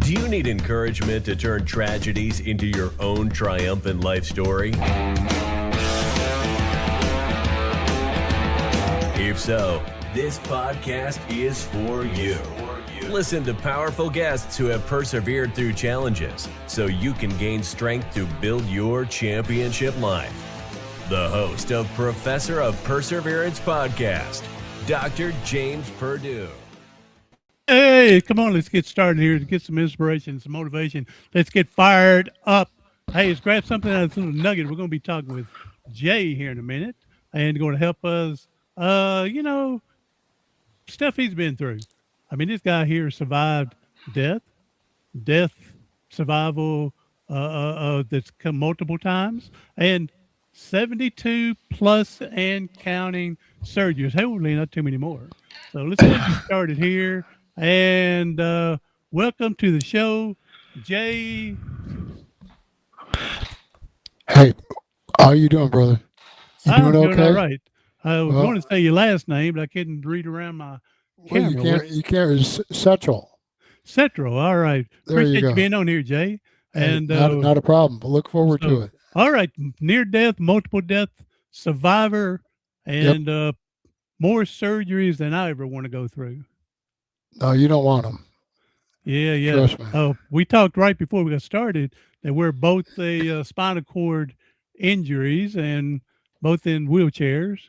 Do you need encouragement to turn tragedies into your own triumphant life story? If so, this podcast is for you. Listen to powerful guests who have persevered through challenges so you can gain strength to build your championship life. The host of Professor of Perseverance podcast, Dr. James Perdue. Hey, come on, let's get started here to get some inspiration, some motivation. Let's get fired up. Hey, let's grab something out of this little nugget. We're going to be talking with Jay here in a minute and going to help us, stuff he's been through. I mean, this guy here survived death, survival that's come multiple times, and 72 plus and counting surgeries. Hopefully not too many more. So let's get started here. And welcome to the show, Jay. Hey, how you doing, brother? I'm doing all right. I was going to say your last name, but I couldn't read around my camera. You can't. Setchell. Setchell. All right. There Appreciate you you being on here, Jay. And not a problem. But look forward to it. All right. Near death, multiple death survivor, and more surgeries than I ever want to go through. No, you don't want them. Yeah. Trust me. We talked right before we got started that we're both spinal cord injuries and both in wheelchairs.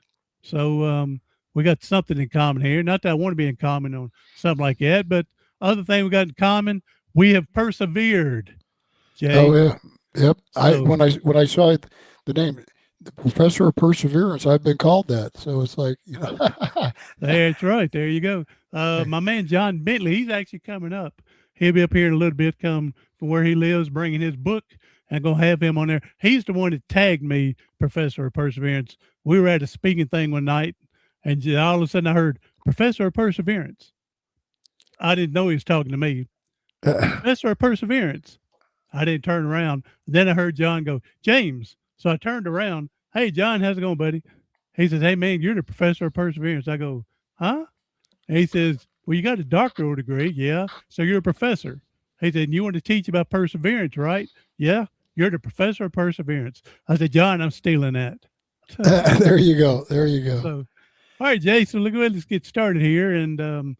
So we got something in common here. Not that I want to be in common on something like that, but other thing we got in common, we have persevered. Jay. Oh yeah, yep. So, when I saw the name, the Professor of Perseverance, I've been called that. So it's like, That's right. There you go. My man John Bentley, he's actually coming up. He'll be up here in a little bit, come from where he lives, bringing his book. I'm going to have him on there. He's the one that tagged me, Professor of Perseverance. We were at a speaking thing one night, and all of a sudden I heard, Professor of Perseverance. I didn't know he was talking to me. Professor of Perseverance. I didn't turn around. Then I heard John go, James. So I turned around. Hey, John, how's it going, buddy? He says, hey, man, you're the Professor of Perseverance. I go, huh? And he says, well, you got a doctoral degree. Yeah. So you're a professor. He said, you want to teach about perseverance, right? Yeah. You're the Professor of Perseverance. I said, John, I'm stealing that. There you go. So, all right, Jay. So let's get started here and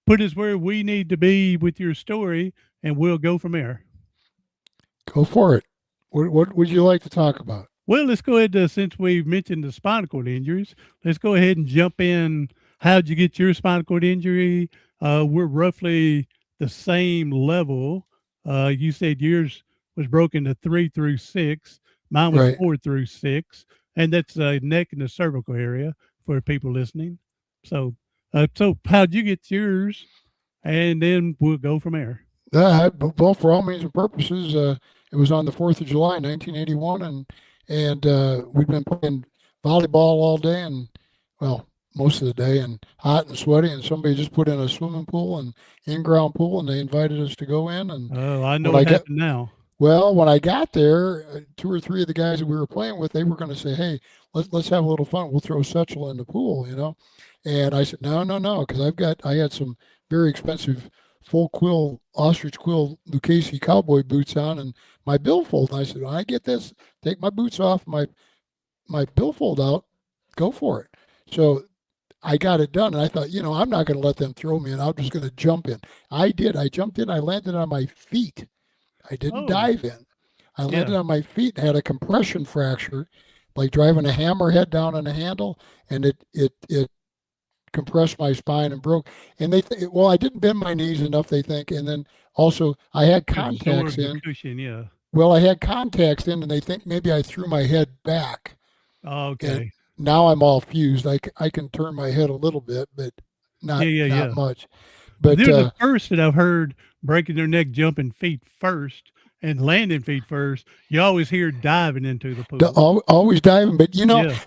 put us where we need to be with your story, and we'll go from there. Go for it. What would you like to talk about? Well, let's go ahead, since we've mentioned the spinal cord injuries, let's go ahead and jump in. How'd you get your spinal cord injury? We're roughly the same level. You said yours was broken to 3 through 6. Mine was Right. 4 through 6. And that's neck and the cervical area for people listening. So how'd you get yours? And then we'll go from there. Well, for all means and purposes, it was on the 4th of July, 1981, and we'd been playing volleyball all day, and well, most of the day, and hot and sweaty, and somebody just put in a swimming pool and in-ground pool, and they invited us to go in. And I know what happened now. Well, when I got there, 2 or 3 of the guys that we were playing with, they were going to say, "Hey, let's have a little fun. We'll throw Setchell in the pool," And I said, "No, because I had some very expensive full quill, ostrich quill Lucchese cowboy boots on and my billfold." And I said, when I get this, take my boots off, my billfold out, go for it. So I got it done. And I thought, I'm not going to let them throw me, and I'm just going to jump in. I did. I jumped in. I landed on my feet. I didn't dive in. I landed on my feet and had a compression fracture, like driving a hammerhead down on a handle, and it compressed my spine and broke. And I didn't bend my knees enough, they think. And then also I had contacts in. Cushion, yeah. Well, I had contacts in, and they think maybe I threw my head back. Oh, okay. And now I'm all fused. I can turn my head a little bit, but not much. But they're the first that I've heard breaking their neck, jumping feet first and landing feet first. You always hear diving into the pool. Always diving. But,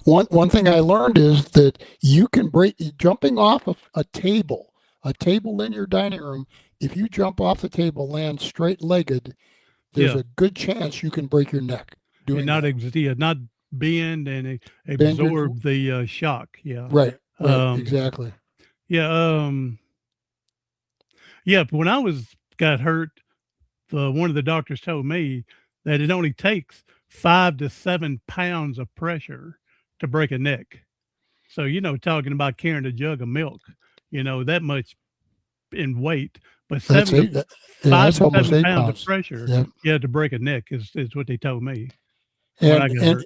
one thing I learned is that you can jumping off of a table in your dining room. If you jump off the table, land straight-legged, there's a good chance you can break your neck. Not bend and absorb the shock. Yeah. Right. Exactly. Yeah. Yeah. When I got hurt, one of the doctors told me that it only takes 5 to 7 pounds of pressure to break a neck. So, talking about carrying a jug of milk, that much in weight, but That's seven to eight. Yeah, five that's to almost seven eight pounds of pounds. pressure, Yeah. to break a neck is what they told me when I And got and hurt.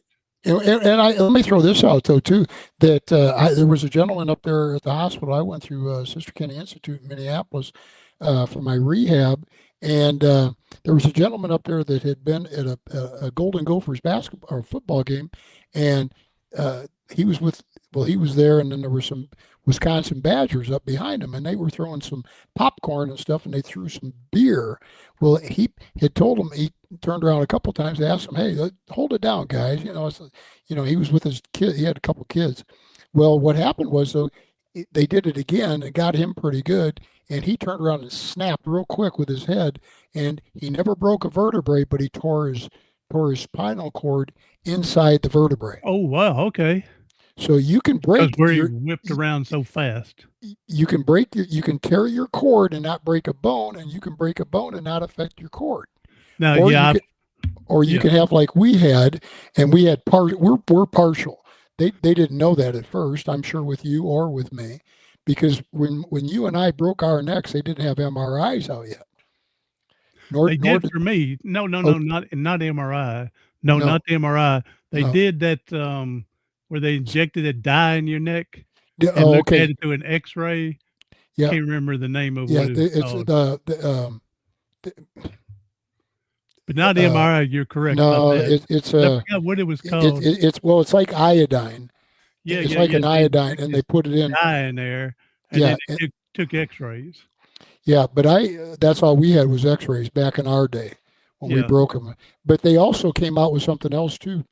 and I let me throw this out though too that there was a gentleman up there at the hospital. I went through Sister Kenny Institute in Minneapolis for my rehab, and there was a gentleman up there that had been at a Golden Gophers basketball or football game, and he was with well he was there, and then there were some Wisconsin Badgers up behind him, and they were throwing some popcorn and stuff, and they threw some beer. Well, he had told him he turned around a couple times, asked him, "Hey, hold it down, guys." He was with his kid. He had a couple kids. Well, what happened was though, they did it again and got him pretty good, and he turned around and snapped real quick with his head, and he never broke a vertebrae, but he tore his spinal cord inside the vertebrae. Oh, wow, okay. So you can Because break where he your whipped around so fast. you can tear your cord and not break a bone, and you can break a bone and not affect your cord. Now, Or you yeah, can or you yeah, can have like we had, and we had we're partial. They didn't know that at first, I'm sure with you or with me, because when you and I broke our necks, they didn't have MRIs out yet. Nor they nor did did for me. No, no, oh no, not MRI. No, no not the MRI. They no did that, where they injected a dye in your neck and oh looked at okay it through an X-ray. yeah Can't remember the name of yeah what it was it's called, the but not MRI. You're correct about no that. it's But I forgot what it was called. it's well it's like iodine. Yeah, It's yeah, like yeah. an They iodine, and injected they put it in. dye in there, and then Yeah, they took X-rays. yeah, but that's all we had was X-rays back in our day when we Yeah. broke them. But they also came out with something else too,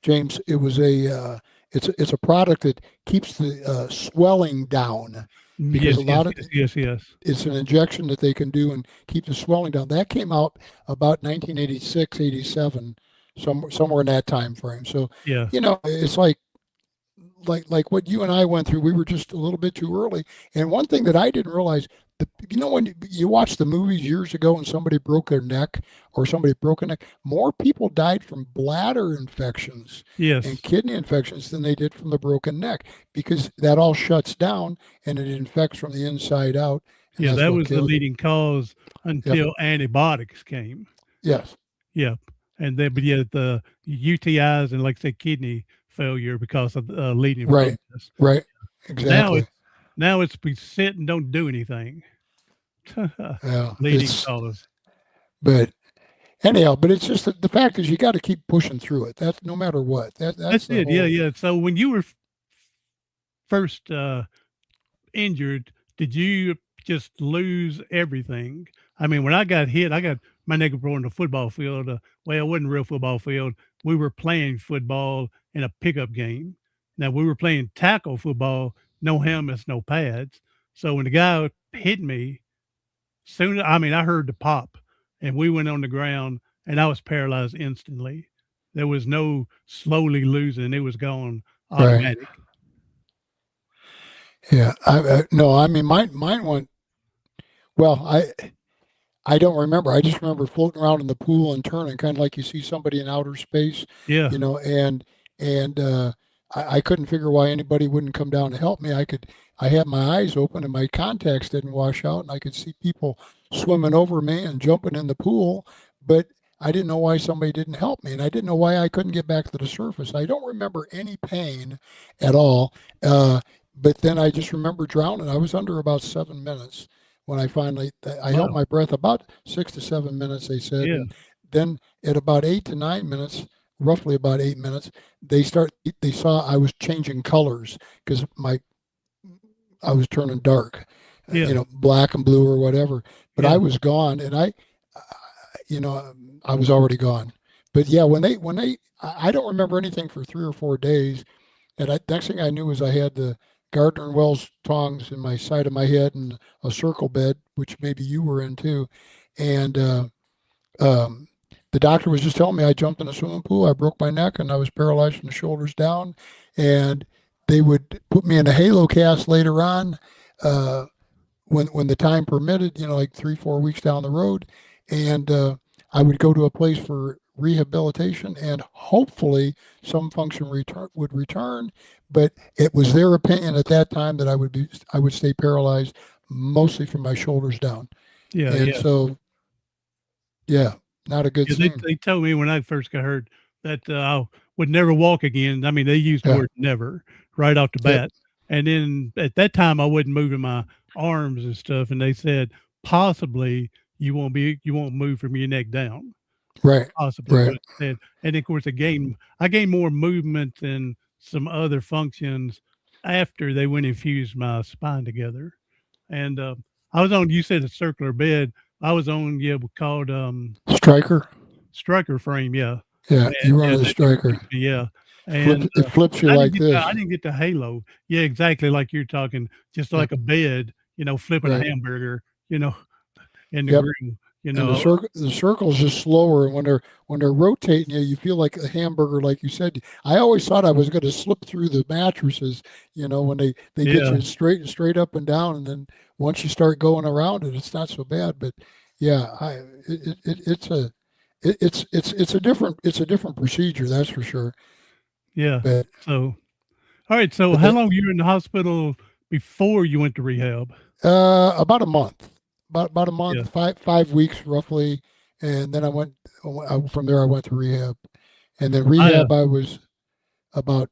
James. It was it's a product that keeps the swelling down because Yes, a yes, lot of yes, yes, yes. it's an injection that they can do and keep the swelling down. That came out about 1986, 87, somewhere in that time frame. So, Yeah. it's like what you and I went through, we were just a little bit too early. And one thing that I didn't realize, when you watch the movies years ago and somebody broke their neck or somebody broke a neck, more people died from bladder infections and Yes. kidney infections than they did from the broken neck because that all shuts down and it infects from the inside out, and Yeah, that's that what was the kills you. leading cause Yep. until antibiotics came. Yes. Yeah, and then but yeah, the UTIs and like I said, kidney failure because of leading from Right. this. Right. Now Exactly. it's we sit and don't do anything. Yeah. Leading cause. But anyhow, but it's just the fact is you got to keep pushing through it. That's no matter what. That's That's the it. Yeah, whole. yeah. So when you were first injured, did you just lose everything? I mean, when I got hit, I got my neck broken in the football field. Well, it wasn't a real football field. We were playing football in a pickup game. Now we were playing tackle football, no helmets, no pads. So when the guy hit me, I heard the pop, and we went on the ground, and I was paralyzed instantly. There was no slowly losing; it was gone Right. automatic. Yeah. No, I mean mine went well. I don't remember. I just remember floating around in the pool and turning, kind of like you see somebody in outer space, Yeah, and I couldn't figure why anybody wouldn't come down to help me. I had my eyes open and my contacts didn't wash out, and I could see people swimming over me and jumping in the pool, but I didn't know why somebody didn't help me, and I didn't know why I couldn't get back to the surface. I don't remember any pain at all, but then I just remember drowning. I was under about 7 minutes when I held wow, my breath about 6 to 7 minutes, they said, yeah, and then at about 8 to 9 minutes, roughly about 8 minutes, they saw I was changing colors because I was turning dark, yeah, black and blue or whatever. But I yeah. was gone, and I was already gone. But yeah, I don't remember anything for 3 or 4 days. And next thing I knew was I had the Gardner and Wells tongs in my side of my head and a circle bed, which maybe you were in too. And um, the doctor was just telling me I jumped in a swimming pool, I broke my neck, and I was paralyzed from the shoulders down. And they would put me in a halo cast later on uh, when the time permitted, like 3, 4 weeks down the road. and I would go to a place for rehabilitation, and hopefully some function would return. But it was their opinion at that time that I would stay paralyzed mostly from my shoulders down, Yeah, and yeah. so yeah, not a good Yeah, they scene. they told me when I first got hurt that, I would never walk again. I mean, they used the Yeah, word never right off the yep, bat, and then at that time, I wasn't moving my arms and stuff, and they said, "Possibly, you won't move from your neck down, right, possibly," right. but then and of course, I gained more movement and some other functions after they went and fused my spine together, and, I was on you said a circular bed. I was on, yeah, called, Striker. striker frame, yeah. Yeah, And you run yeah, a that never striker. fits me, yeah. Flip And, it flips you like I this. didn't get the halo. Yeah, exactly like you're talking, just Yep, like a bed, flipping a right. hamburger, you know, in the Yep. grill, you And know. the circle's just slower. And when they're rotating you, you feel like a hamburger, like you said. I always thought I was going to slip through the mattresses, when they get Yeah, you straight up and down, and then once you start going around it, it's not so bad. But yeah, it's a different procedure, that's for sure. yeah. But So, alright, so but how the, long you were in the hospital before you went to rehab? about a month, about a month, Yeah. 5 weeks roughly, and then from there I went to rehab, and then I, rehab I was about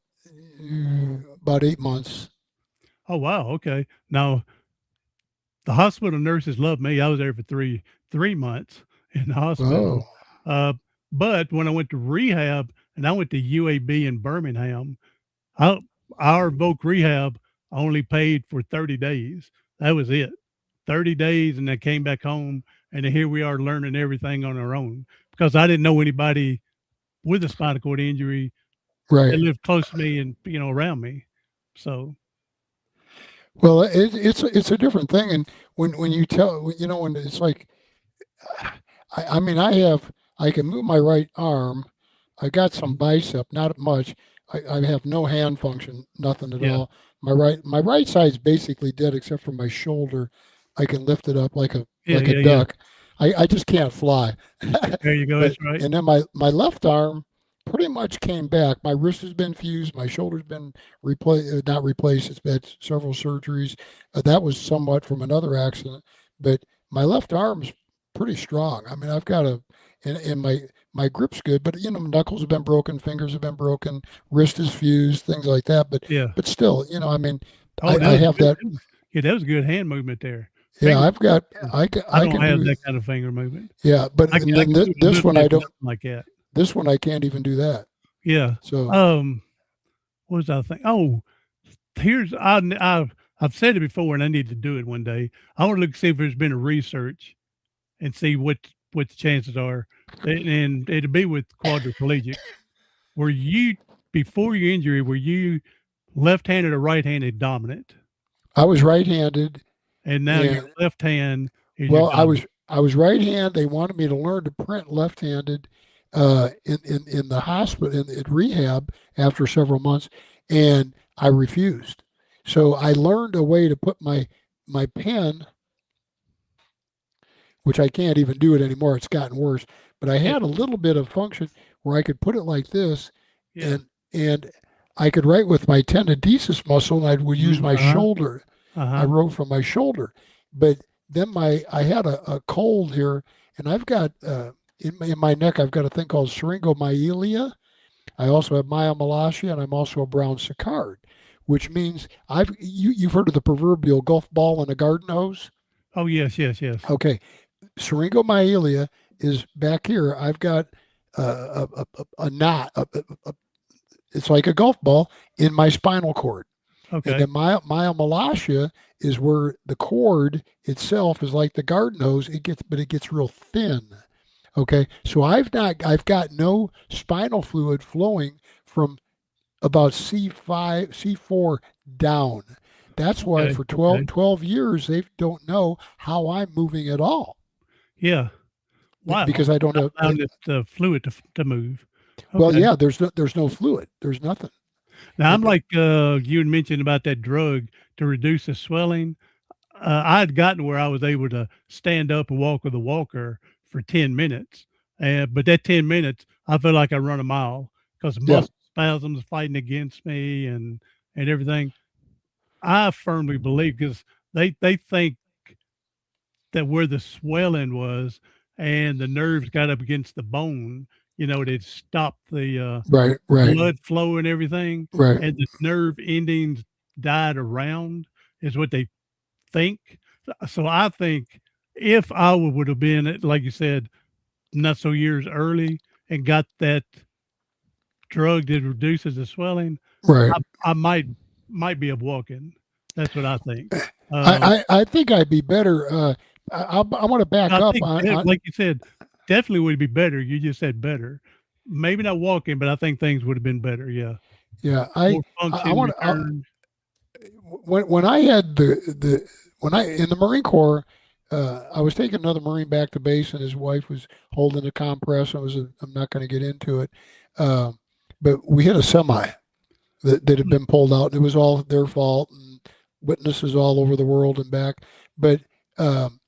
8 months. oh, wow, okay. Now, the hospital nurses loved me. I was there for 3 months in the hospital. Oh, Uh, but when I went to rehab and I went to UAB in Birmingham, I our Voc rehab only paid for 30 days. That was it. 30 days and I came back home and then here we are learning everything on our own because I didn't know anybody with a spinal cord injury that right. lived close to me and around me. So Well, it's a different thing, and when you tell when it's like, I mean, I can move my right arm. I got some bicep, not much. I have no hand function, nothing at yeah, all. My right side's basically dead except for my shoulder. I can lift it up yeah, like a yeah, yeah. duck. I just can't fly. There you go. But That's right. and then my left arm pretty much came back. My wrist has been fused. My shoulder's been replaced, not replaced. It's had several surgeries. That was somewhat from another accident, but my left arm's pretty strong. I mean, I've got and my grip's good, but knuckles have been broken, fingers have been broken, wrist is fused, things like that. Yeah. But still, I mean, Oh, that I was have good. that. Yeah, that was good hand movement there. Yeah, Finger I've got. movement. I I don't can have do. that kind of finger movement. Yeah, but and I then can do a this little one bit, I but don't. nothing like that. This one I can't even do that. Yeah. So Um, what was I think? Oh, here's I've said it before, and I need to do it one day. I want to look see if there's been a research and see what the chances are, and it'd be with quadriplegics. Were you before your injury? Were you left-handed or right-handed dominant? I was right-handed, And now your and left hand is your well, dominant. I was right-handed. They wanted me to learn to print left-handed in the hospital in rehab after several months, and I refused. So I learned a way to put my pen, which I can't even do it anymore. It's gotten worse. But I Yeah, had a little bit of function where I could put it like this, yeah. and I could write with my tenodesis muscle, and I would use my Uh-huh, shoulder. I uh-huh. wrote from my shoulder, but then I had a cold here, and I've got in my neck I've got a thing called syringomyelia. I also have myomalacia, and I'm also a brown Sicard, which means you've heard of the proverbial golf ball in a garden hose. Oh, yes, yes, yes. Okay, syringomyelia is back here. I've got a knot. It's like a golf ball in my spinal cord. And Okay. then myomalacia is where the cord itself is like the garden hose. But it gets real thin. Okay, so I've got no spinal fluid flowing from about C5, C4 down. That's why Okay, for okay. 12 years they don't know how I'm moving at all Yeah. Wow. because I don't Not have. allowing the fluid to move. Well, Okay. yeah, there's no fluid. There's nothing. Now I'm And like, you had mentioned about that drug to reduce the swelling. I had gotten where I was able to stand up and walk with a walker for 10 minutes. But that 10 minutes, I feel like I run a mile because Yeah. muscle spasms fighting against me and everything. I firmly believe because they think that where the swelling was and the nerves got up against the bone, it stopped Right. the Right. blood flow and everything, Right. and the nerve endings died around is what they think. So I think if I would have been, like you said, not so years early and got that drug that reduces the swelling, Right. I might be up walking. That's what I think. I think I'd be better. I want to back I up think, on like you said, definitely would be better. You just said better. Maybe not walking, but I think things would have been better. Yeah, yeah. more I function want to return. when I had the when I in the Marine Corps. I was taking another Marine back to base, and his wife was holding a compress. I'm not going to get into it, um, but we hit a semi that had been pulled out, and it was all their fault, and witnesses all over the world and back. But um,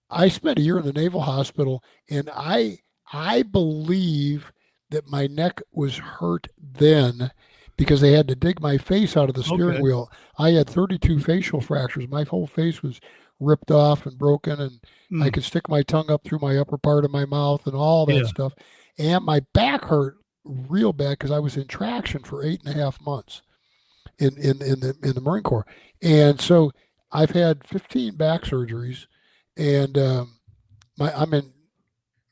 I spent a year in the Naval Hospital, and I believe that my neck was hurt then because they had to dig my face out of the steering Okay. wheel. I had 32 facial fractures. My whole face was ripped off and broken, and I Mm, could stick my tongue up through my upper part of my mouth and all that yeah. stuff. And my back hurt real bad because I was in traction for 8.5 months in the Marine Corps. And so I've had 15 back surgeries, and I'm in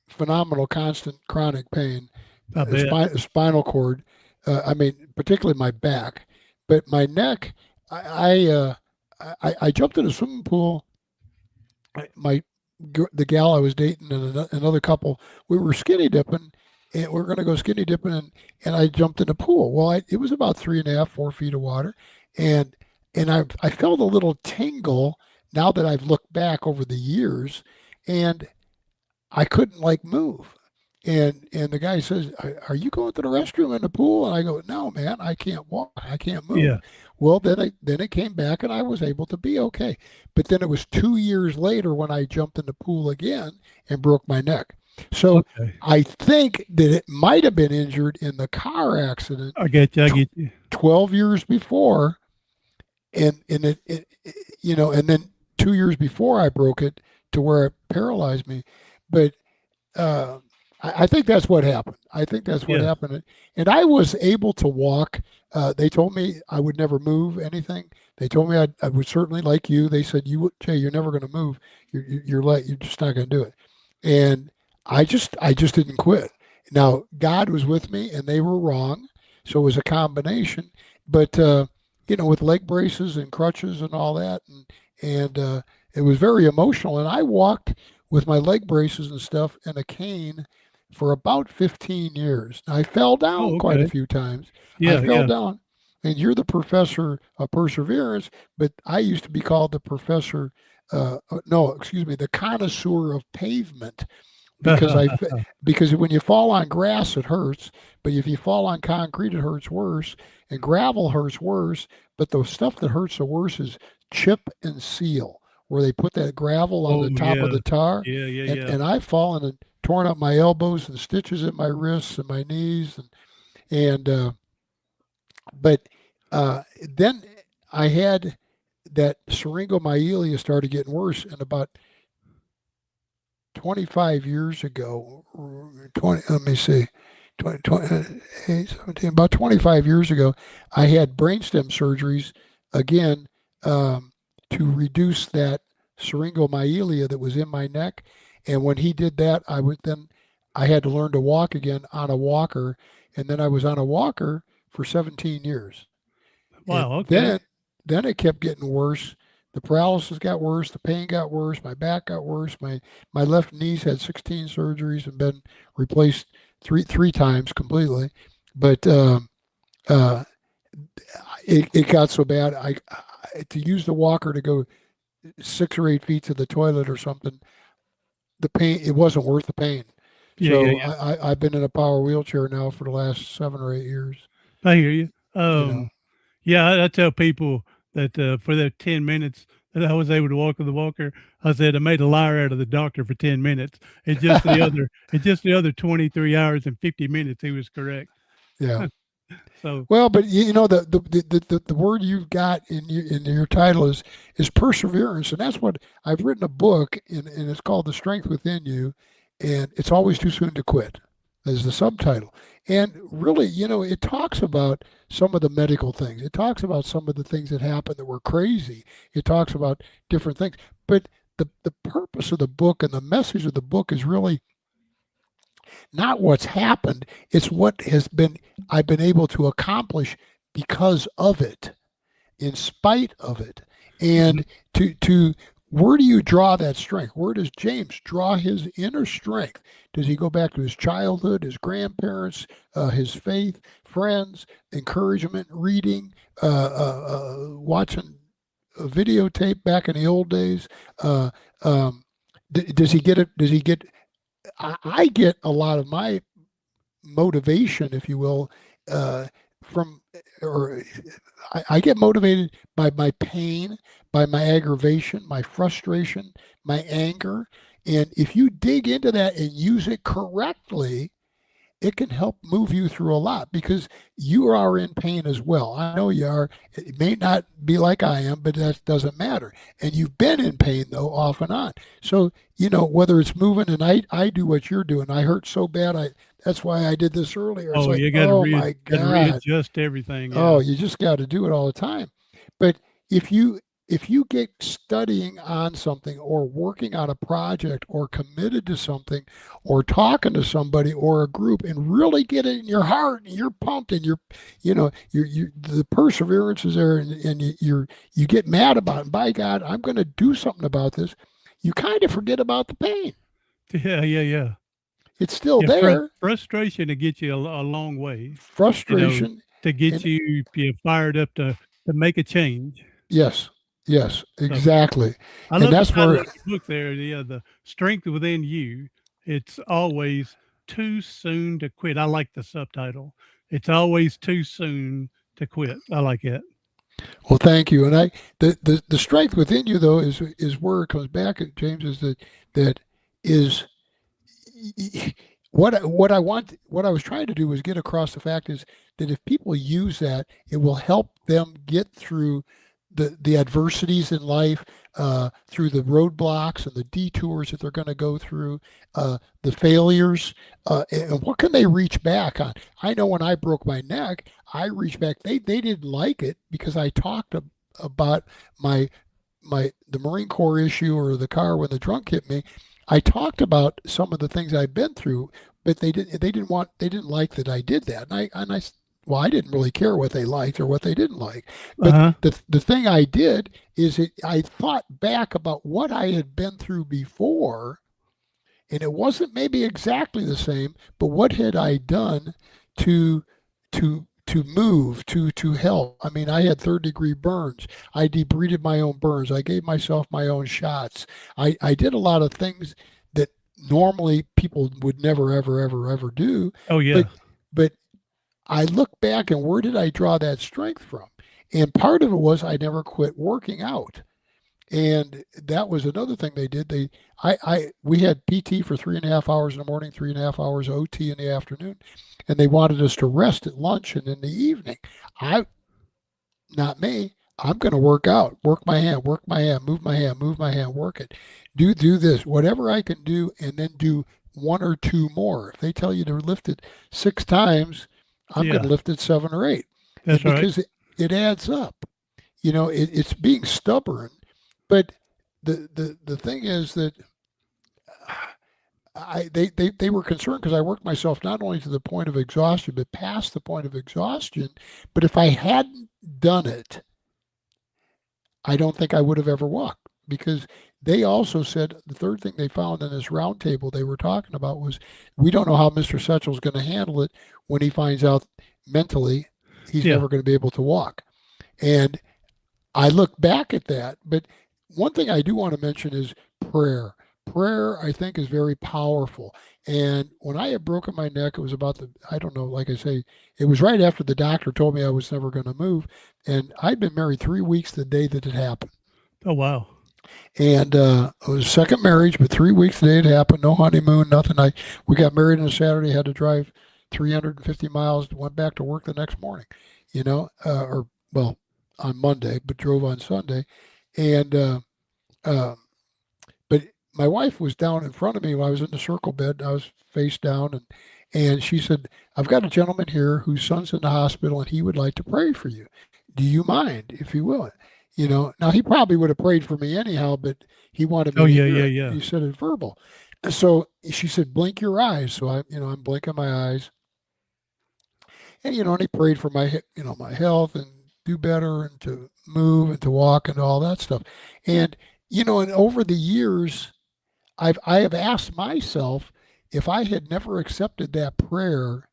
phenomenal, constant, chronic pain, I bet. spinal cord. I mean, particularly my back, but my neck. I jumped in a swimming pool. My the gal I was dating and another couple, we were skinny dipping, and we are going to go skinny dipping, and I jumped in the pool. Well, it was about 3.5, 4 feet of water, and I felt a little tingle now that I've looked back over the years, and I couldn't like move. And the guy says, "Are you going to the restroom in the pool?" And I go, "No, man, I can't walk. I can't move." Yeah. Well, then it came back, and I was able to be okay. But then it was 2 years later when I jumped in the pool again and broke my neck. So Okay. I think that it might have been injured in the car accident I get you. I tw- get you. 12 years before, and then 2 years before I broke it to where it paralyzed me. But uh, I think that's what happened. I think that's what Yeah. happened. And I was able to walk. They told me I would never move anything. They told me I would certainly, like you. They said, Jay, you're never going to move. You're just not going to do it. And I just didn't quit. Now God was with me, and they were wrong. So it was a combination. But with leg braces and crutches and all that, and it was very emotional. And I walked with my leg braces and stuff and a cane for about 15 years. I fell down Oh, quite a okay. few times. I Yeah. fell Yeah. down. And you're the professor of perseverance, but I used to be called the professor, no, excuse me, the connoisseur of pavement because because when you fall on grass it hurts, but if you fall on concrete it hurts worse, and gravel hurts worse. But the stuff that hurts the worst is chip and seal, where they put that gravel on Oh, the top of yeah. the tar, Yeah. Yeah. and Yeah. and I've fallen and torn up my elbows and stitches at my wrists and my knees, and but then I had that syringomyelia started getting worse, and about 25 years ago, 20, let me see, 17, about 25 years ago, I had brainstem surgeries again, to reduce that syringomyelia that was in my neck. And when he did that, I had to learn to walk again on a walker. And then I was on a walker for 17 years. And Wow. Okay. then it kept getting worse. The paralysis got worse. The pain got worse. My back got worse. My left knees had 16 surgeries and been replaced three times completely. But uh, it got so bad. To use the walker to go 6 or 8 feet to the toilet or something, the pain, it wasn't worth the pain. Yeah. Yeah. So Yeah. I've been in a power wheelchair now for the last 7 or 8 years. I hear you. You know. Yeah, I tell people that for that 10 minutes, and I was able to walk with the walker. I said I made a liar out of the doctor for 10 minutes. It's just the other 23 hours and 50 minutes he was correct. Yeah. So, Well, but you know the word you've got in your title is perseverance, and that's what I've written a book, and it's called The Strength Within You, and it's always too soon to quit, as the subtitle. And really, you know, it talks about some of the medical things. It talks about some of the things that happened that were crazy. It talks about different things, but the purpose of the book and the message of the book is really not what's happened. It's what has been I've been able to accomplish because of it, in spite of it. mhm. And to where do you draw that strength? Where does James draw his inner strength? Does he go back to his childhood, his grandparents, his faith, friends, encouragement, reading, watching a videotape back in the old days? Uh, um, does he get it? Does he get? I get a lot of my motivation, if you will, from, or I get motivated by my pain, by my aggravation, my frustration, my anger. And if you dig into that and use it correctly, it can help move you through a lot because you are in pain as well. I know you are. It may not be like I am, but that doesn't matter. And you've been in pain though, off and on. So, you know, whether it's moving and I do what you're doing. I hurt so bad. That's why I did this earlier. It's Oh, like, you oh my got to God. readjust everything. Oh, Yeah. you just got to do it all the time. But if you get studying on something or working on a project or committed to something or talking to somebody or a group and really get it in your heart and you're pumped and you the perseverance is there and you get mad about it. By God, I'm going to do something about this. You kind of forget about the pain. Yeah. Yeah. Yeah. It's still Yeah. there. Frustration to get you a long way, you know, Frustration to get and you fired up to make a change. yes, yes, So, exactly. I And love the that's title where of your book there. Yeah, the strength within you. It's always too soon to quit. I like the subtitle. It's always too soon to quit. I like it. Well, thank you. And the strength within you though is where it comes back, James, is that is what I was trying to do was get across the fact is that if people use that, it will help them get through the adversities in life, through the roadblocks and the detours that they're going to go through, the failures, and what can they reach back on? I know when I broke my neck, I reached back. They didn't like it because I talked about my the Marine Corps issue or the car when the drunk hit me. I talked about some of the things I've been through, but they didn't like that I did that. Well, I didn't really care what they liked or what they didn't like. Uh But huh. the thing I did is I thought back about what I had been through before, and it wasn't maybe exactly the same, but what had I done to move to help? I mean, I had third-degree burns. I debrided my own burns. I gave myself my own shots. I did a lot of things that normally people would never ever do. Oh yeah. But but I look back and where did I draw that strength from? And part of it was I never quit working out. And that was another thing they did. We had PT for 3.5 hours in the morning, 3.5 hours OT in the afternoon, and they wanted us to rest at lunch and in the evening. I, not me. I'm going to work out, work my hand, move my hand, work it, do this, whatever I can do, and then do one or two more. If they tell you to lift it 6 times, I'm going Yeah. to lift it 7 or 8, and That's right. because it adds up. You know, it's being stubborn, but the thing is that they were concerned because I worked myself not only to the point of exhaustion, but past the point of exhaustion. But if I hadn't done it, I don't think I would have ever walked because they also said the third thing they found in this roundtable they were talking about was we don't know how Mr. Setchell's going to handle it when he finds out mentally he's Yeah. never going to be able to walk. And I look back at that, but one thing I do want to mention is prayer. Prayer, I think, is very powerful. And when I had broken my neck, it was about I don't know, like I say, it was right after the doctor told me I was never going to move. And I'd been married 3 weeks the day that it happened. Oh wow. And it was second marriage, but 3 weeks today it happened. No honeymoon, nothing. We got married on a Saturday, had to drive 350 miles, went back to work the next morning, or well, on Monday, but drove on Sunday. And uh, but my wife was down in front of me while I was in the circle bed. I was face down, and she said, "I've got a gentleman here whose son's in the hospital, and he would like to pray for you. Do you mind if you will?" Now he probably would have prayed for me anyhow, but he wanted Oh me to yeah, hear yeah, it. yeah. He said it verbal. So she said, "Blink your eyes." So I'm blinking my eyes, and he prayed for my health and do better and to move and to walk and all that stuff. And and over the years, I have asked myself, if I had never accepted that prayer,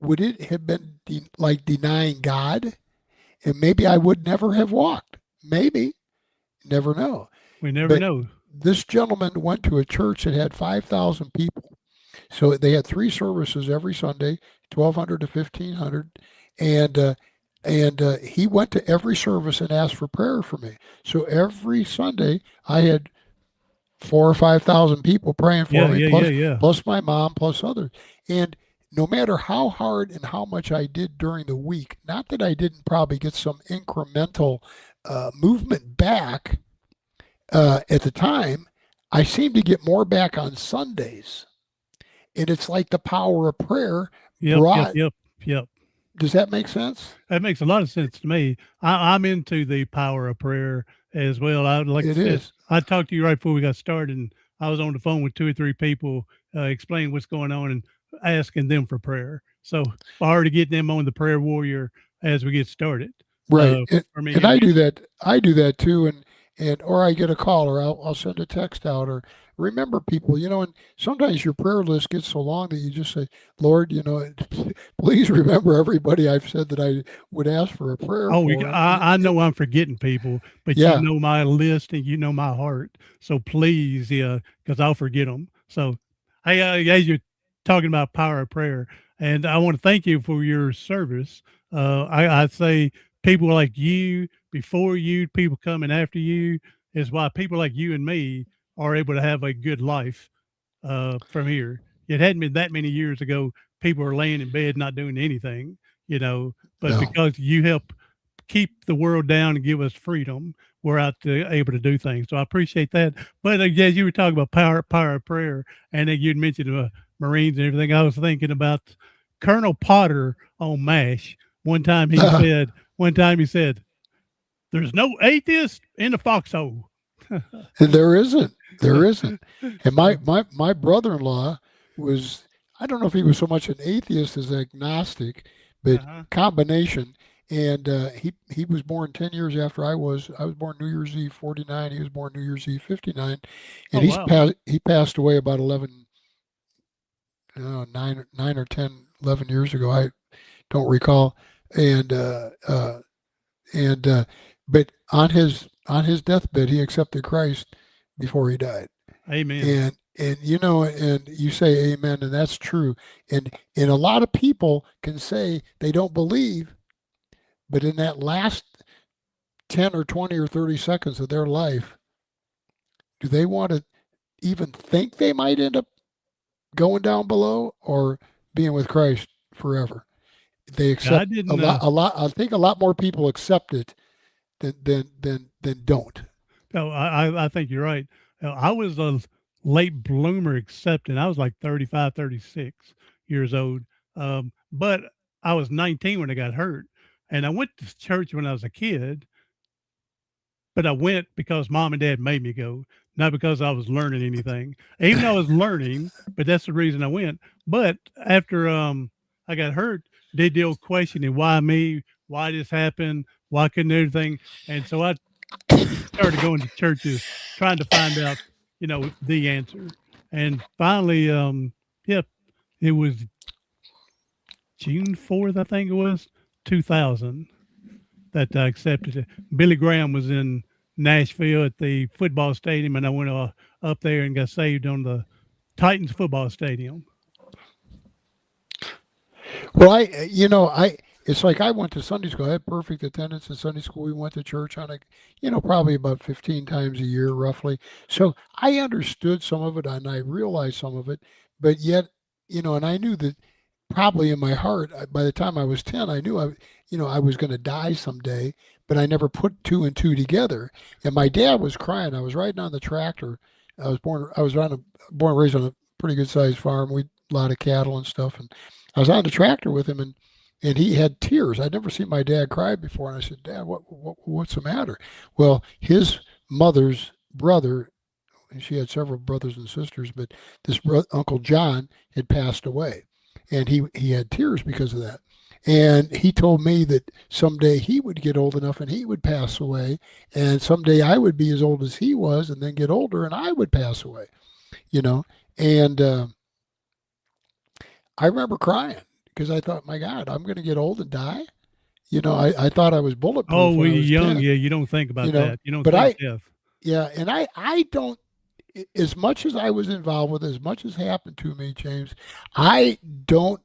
would it have been like denying God? And maybe I would never have walked. Maybe, never know. We never But know. this gentleman went to a church that had 5,000 people. So they had three services every Sunday, 1,200 to 1,500, and he went to every service and asked for prayer for me. So every Sunday I had 4 or 5,000 people praying for Yeah, me, yeah, yeah, plus yeah. plus my mom, plus others. And no matter how hard and how much I did during the week, not that I didn't probably get some incremental movement back at the time, I seemed to get more back on Sundays. And it's like the power of prayer Yep, yep, brought. yep, yep. Does that make sense? That makes a lot of sense to me. I'm into the power of prayer as well. I like I It said, is. I talked to you right before we got started, and I was on the phone with two or three people, explaining what's going on and asking them for prayer. So I already get them on the prayer warrior as we get started. Right. For me, And I do that. I do that too. And or I get a call, or I'll send a text out, or remember people, and sometimes your prayer list gets so long that you just say, Lord, please remember everybody I've said that I would ask for a prayer oh, for. I know I'm forgetting people, but you Yeah. know my list and you know my heart. So please, yeah, because I'll forget them. So, hey, as you're talking about power of prayer, and I want to thank you for your service. I say people like you, before you, people coming after you, is why people like you and me are able to have a good life from here. It hadn't been that many years ago. People were laying in bed not doing anything, but No. because you help keep the world down and give us freedom, we're out to, able to do things. So I appreciate that. But as you were talking about power of prayer, and then you'd mentioned Marines and everything, I was thinking about Colonel Potter on MASH. One time he said, "There's no atheist in the foxhole." And there isn't. There isn't. And my So, my my brother-in-law was, I don't know if he was so much an atheist as agnostic, but uh-huh. combination. And he was born 10 years after I was. I was born New Year's Eve 49. He was born New Year's Eve 59, and Oh wow. he passed away about 11, 9 or 10, 11 years ago. I don't recall. And and but on his deathbed, he accepted Christ before he died. Amen. And you say amen, and that's true. And a lot of people can say they don't believe, but in that last 10 or 20 or 30 seconds of their life, do they want to even think they might end up going down below or being with Christ forever? They Yeah, I accept didn't. a lot. I think a lot more people accept it than don't. No, I think you're right. I was a late bloomer accepting. I was like 35, 36 years old. But I was 19 when I got hurt. And I went to church when I was a kid, but I went because mom and dad made me go, not because I was learning anything. Even though I was learning, but that's the reason I went. But after I got hurt, they deal questioning why me, why this happened, why couldn't everything. And so I started going to churches trying to find out, the answer. And finally, yeah, it was June 4th, I think it was, 2000, that I accepted it. Billy Graham was in Nashville at the football stadium, and I went up there and got saved on the Titans football stadium. Well, I it's like I went to Sunday school. I had perfect attendance in Sunday school. We went to church on probably about 15 times a year, roughly. So I understood some of it and I realized some of it, but yet, and I knew that probably in my heart, by the time I was 10, I knew I was going to die someday, but I never put two and two together. And my dad was crying. I was riding on the tractor. I was born and raised on a pretty good sized farm. We a lot of cattle and stuff. And I was on the tractor with him and he had tears. I'd never seen my dad cry before. And I said, Dad, what's the matter? Well, his mother's brother, and she had several brothers and sisters, but Uncle John had passed away. And he had tears because of that. And he told me that someday he would get old enough and he would pass away. And someday I would be as old as he was and then get older and I would pass away, you know. And I remember crying because I thought, my God, I'm going to get old and die. I thought I was Oh, bulletproof when when I you're was young, 10, yeah, you don't think about that. You don't but think death. yeah, and I don't, as much as I was involved with, as much as happened to me, James, I don't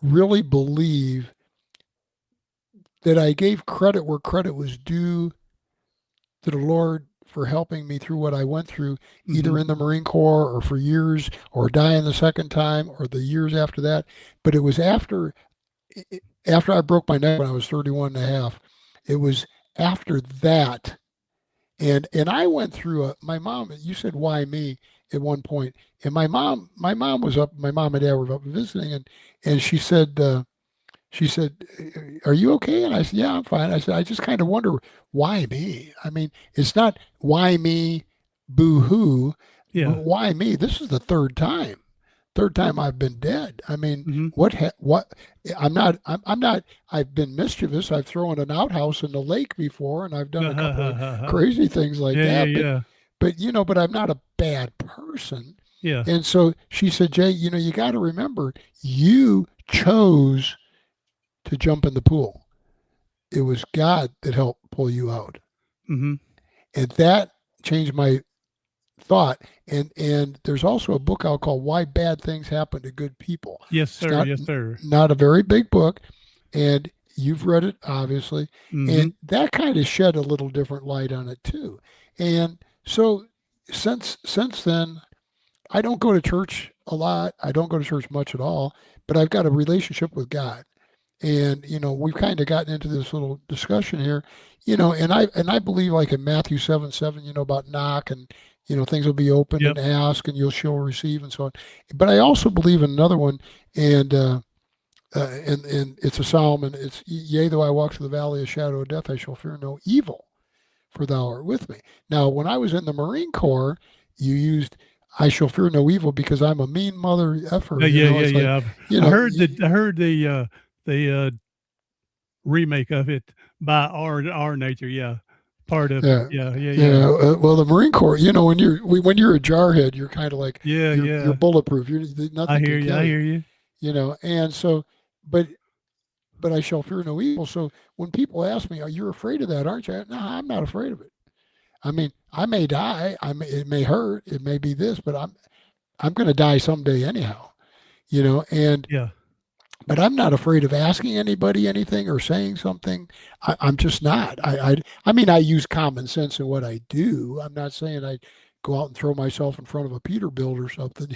really believe that I gave credit where credit was due to the Lord for helping me through what I went through, either Mhm. in the Marine Corps or for years, or dying the second time, or the years after that. But it was after I broke my neck when I was 31 and a half. It was after that. And I went through my mom, you said, why me at one point? And my mom was up, my mom and dad were up visiting, and she said, "Are you okay?" And I said, "Yeah, I'm fine." I said, "I just kind of wonder why me. I mean, it's not why me, boo hoo, Yeah. but why me? This is the third time I've been dead. I mean, Mhm. what? I'm not. I've been mischievous. I've thrown an outhouse in the lake before, and I've done a couple of crazy things like Yeah, yeah, that. yeah. But I'm not a bad person." Yeah. And so she said, "Jay, you got to remember, you chose to jump in the pool. It was God that helped pull you out." Mhm. And that changed my thought. And there's also a book out called Why Bad Things Happen to Good People. Yes, It's sir. Yes, sir. not a very big book, and you've read it obviously. Mhm. And that kind of shed a little different light on it too. And so since then, I don't go to church a lot. I don't go to church much at all, but I've got a relationship with God. And we've kind of gotten into this little discussion here, and I believe, like in Matthew 7:7, about knock, and things will be open, Yep. and ask and you shall receive, and so on. But I also believe in another one, and and it's a psalm, and it's, yea, though I walk through the valley of shadow of death, I shall fear no evil, for thou art with me. Now, when I was in the Marine Corps, you used I shall fear no evil because I'm a mean mother effer. Yeah, yeah, yeah, It's like, yeah. you I know, heard the remake of it by our nature. Yeah, part of it. yeah, Yeah, yeah, yeah, yeah. Well, the Marine Corps, when you're a jarhead, you're kind of like yeah, you're yeah. bulletproof. I Nothing hear can you. kill I you. hear you. And so, but I shall fear no evil. So when people ask me, "Are you afraid of that? Aren't you?" No, I'm not afraid of it. I mean, I may die. It may hurt. It may be this, but I'm going to die someday anyhow. And Yeah. but I'm not afraid of asking anybody anything or saying something. I'm just not. I mean, I use common sense in what I do. I'm not saying I go out and throw myself in front of a Peterbilt or something,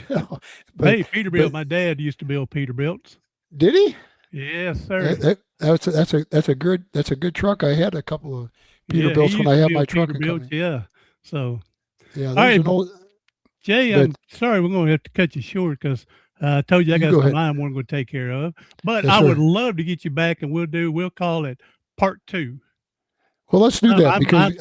But Hey, but Peterbilt. My dad used to build Peterbilts. did he? Yes, sir. That's a good truck. I had a couple of Yeah, he Peterbilts when used I to had my build truck in Peterbilts. company. Yeah. So, Yeah, all there's right, an old. Jay, But I'm sorry we're going to have to cut you short because I told you I you got go some ahead. I'm going to take care of. But Yes, I would sir. love to get you back, and we'll call it part two. Well, let's do that because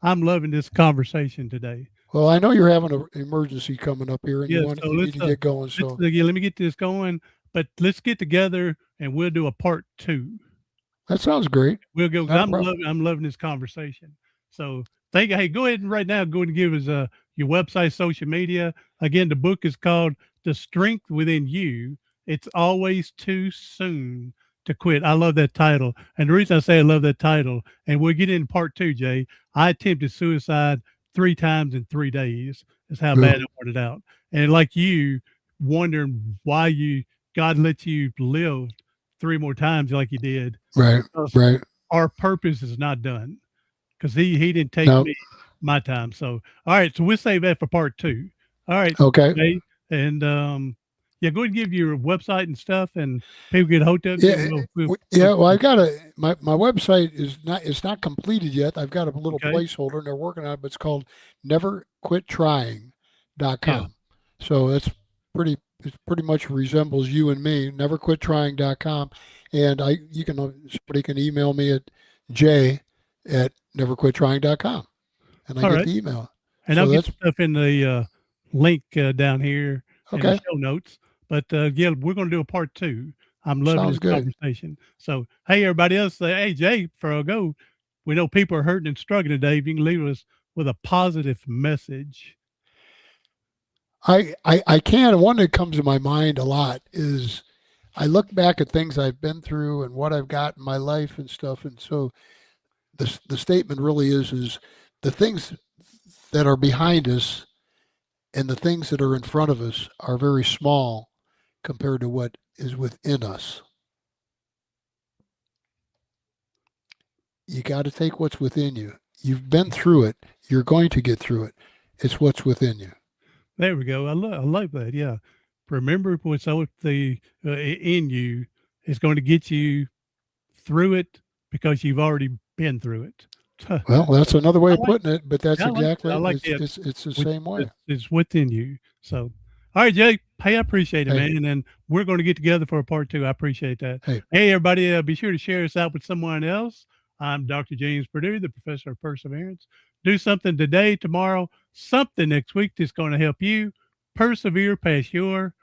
I'm loving this conversation today. I know you're having an emergency coming up here, and Yeah, so you need to get going. So let me get this going. But let's get together and we'll do a part two. that sounds great. We'll go. Not a problem. I'm loving this conversation. So thank you. Hey, go ahead and right now go ahead and give us your website, social media. Again, the book is called "The Strength Within You." It's always too soon to quit. I love that title, and the reason I say I love that title, and we'll get into part two, Jay. I attempted suicide 3 times in 3 days. That's how bad Yeah. I wanted out. And like you, wondering why God let you live 3 more times like you did. Right. Because Right. our purpose is not done because he didn't take No. my time. So, all right. So we'll save that for part 2. All right. Okay. Jay, and yeah, go ahead and give your website and stuff, and people get a hold of you. Yeah. And we'll Yeah. Well, I've got my website it's not completed yet. I've got a little okay. placeholder and they're working on it, but it's called neverquittrying.com. Yeah. So it pretty much resembles you and me, neverquittrying.com. And somebody can email me at j@neverquittrying.com and I All get right. the email. And I'll So get that's the stuff in the link down here in the okay. show notes. But yeah, we're going to do a part 2. I'm loving Sounds this good. conversation. So, hey, everybody else, hey, Jay, before I go, we know people are hurting and struggling today. If you can leave us with a positive message. I can. One that comes to my mind a lot is I look back at things I've been through and what I've got in my life and stuff. And so the statement really is the things that are behind us and the things that are in front of us are very small compared to what is within us. You got to take what's within you. You've been through it. You're going to get through it. It's what's within you. There we go. I like that. Yeah. Remember what's in you is going to get you through it because you've already been through it. Well, that's another way I of like putting it, but that's I like exactly I it. like that. It's the Which same way. is within you. So, all right, Jake. Hey, I appreciate it, Hey, man. And we're going to get together for a part 2. I appreciate that. hey, Hey, everybody, be sure to share us out with someone else. I'm Dr. James Purdue, the professor of perseverance. Do something today, tomorrow, something next week that's going to help you persevere past your